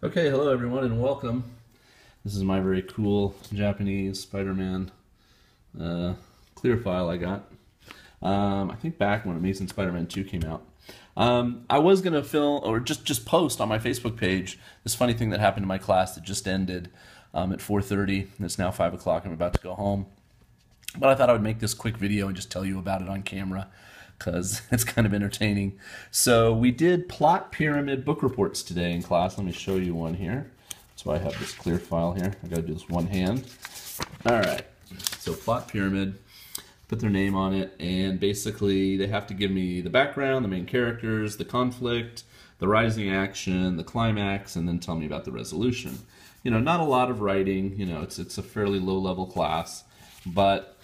Okay, hello everyone and welcome. This is my very cool Japanese Spider-Man clear file I got. I think back when Amazing Spider-Man 2 came out. I was going to film or just post on my Facebook page this funny thing that happened in my class that just ended at 4:30. It's now 5 o'clock. I'm about to go home. But I thought I would make this quick video and just tell you about it on camera because it's kind of entertaining. So we did plot pyramid book reports today in class. Let me show you one here. That's why I have this clear file here. I gotta do this one hand. All right, so plot pyramid, put their name on it, and basically they have to give me the background, the main characters, the conflict, the rising action, the climax, and then tell me about the resolution. You know, not a lot of writing, you know, it's a fairly low-level class, but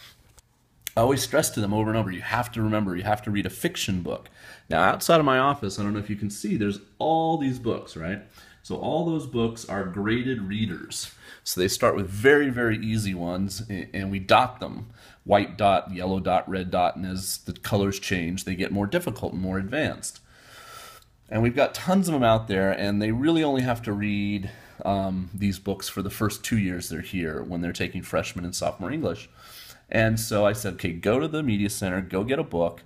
I always stress to them over and over, you have to remember, you have to read a fiction book. Now, outside of my office, I don't know if you can see, there's all these books, right? So all those books are graded readers. So they start with very, very easy ones, and we dot them. White dot, yellow dot, red dot, and as the colors change, they get more difficult and more advanced. And we've got tons of them out there, and they really only have to read these books for the first 2 years they're here when they're taking freshman and sophomore English. And so I said, okay, go to the media center, go get a book.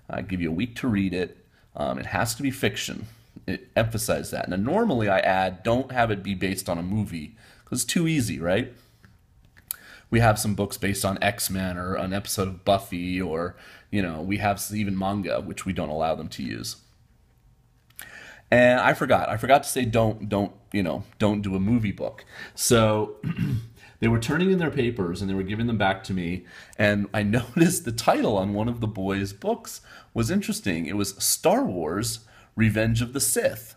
I give you a week to read it. It has to be fiction. It emphasized that. Now, normally I add, don't have it be based on a movie, because it's too easy, right? We have some books based on X-Men or an episode of Buffy, or, you know, we have even manga, which we don't allow them to use. And I forgot to say don't do a movie book. So they were turning in their papers and they were giving them back to me, and I noticed the title on one of the boys' books was interesting. It was Star Wars: Revenge of the Sith.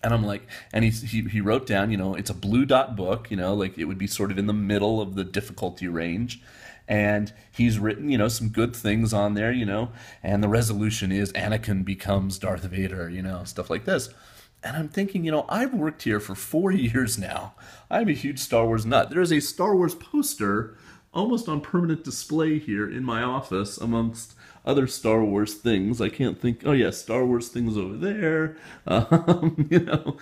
And I'm like, and he wrote down, you know, it's a blue dot book, you know, like it would be sort of in the middle of the difficulty range. And he's written, you know, some good things on there, you know, and the resolution is Anakin becomes Darth Vader, you know, stuff like this. And I'm thinking, you know, I've worked here for 4 years now. I'm a huge Star Wars nut. There's a Star Wars poster almost on permanent display here in my office amongst other Star Wars things. I can't think, oh yeah, Star Wars things over there. You know,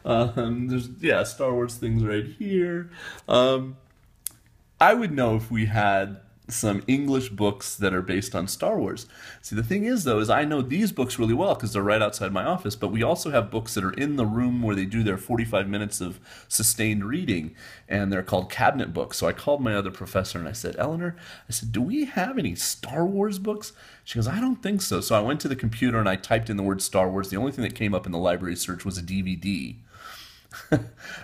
there's, yeah, Star Wars things right here. I would know if we had some English books that are based on Star Wars. See, the thing is, though, is I know these books really well because they're right outside my office, but we also have books that are in the room where they do their 45 minutes of sustained reading, and they're called cabinet books. So I called my other professor and I said, Eleanor, I said, do we have any Star Wars books? She goes, I don't think so. So I went to the computer and I typed in the word Star Wars. The only thing that came up in the library search was a DVD.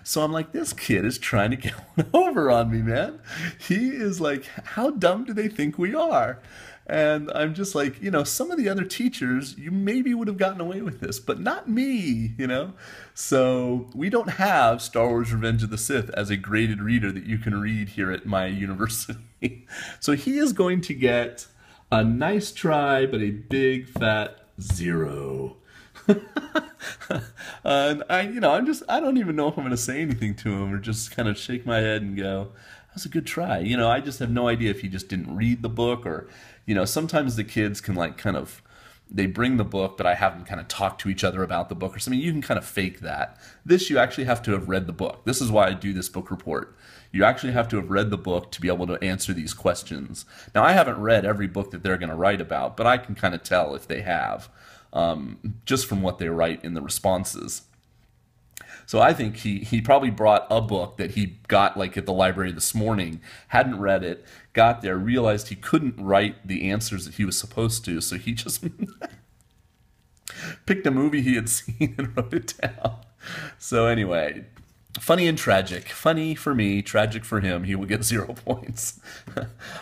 So I'm like, this kid is trying to get one over on me, man. He is like, how dumb do they think we are? And I'm just like, you know, some of the other teachers, you maybe would have gotten away with this, but not me, you know? So we don't have Star Wars Revenge of the Sith as a graded reader that you can read here at my university. So he is going to get a nice try, but a big fat 0. And I don't even know if I'm going to say anything to him or just kind of shake my head and go, that's a good try. You know, I just have no idea if he just didn't read the book or, you know, sometimes the kids can like kind of, they bring the book, but I have them kind of talk to each other about the book or something. You can kind of fake that. This, you actually have to have read the book. This is why I do this book report. You actually have to have read the book to be able to answer these questions. Now, I haven't read every book that they're going to write about, but I can kind of tell if they have. Just from what they write in the responses. So I think he probably brought a book that he got like at the library this morning, hadn't read it, got there, realized he couldn't write the answers that he was supposed to, so he just picked a movie he had seen and wrote it down. So anyway, funny and tragic. Funny for me, tragic for him. He will get 0 points.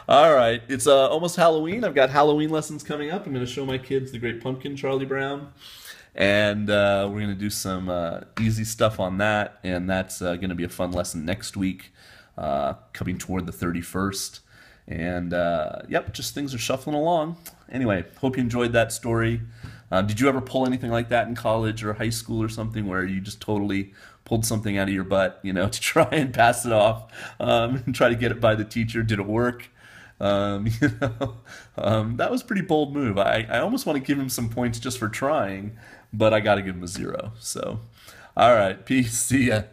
All right, it's almost Halloween. I've got Halloween lessons coming up. I'm going to show my kids The Great Pumpkin, Charlie Brown. And we're going to do some easy stuff on that. And that's going to be a fun lesson next week, coming toward the 31st. And yep, just things are shuffling along. Anyway, hope you enjoyed that story. Did you ever pull anything like that in college or high school or something where you just totally pulled something out of your butt, you know, to try and pass it off and try to get it by the teacher? Did it work? You know, that was a pretty bold move. I almost want to give him some points just for trying, but I got to give him a 0. So, All right, peace. See ya.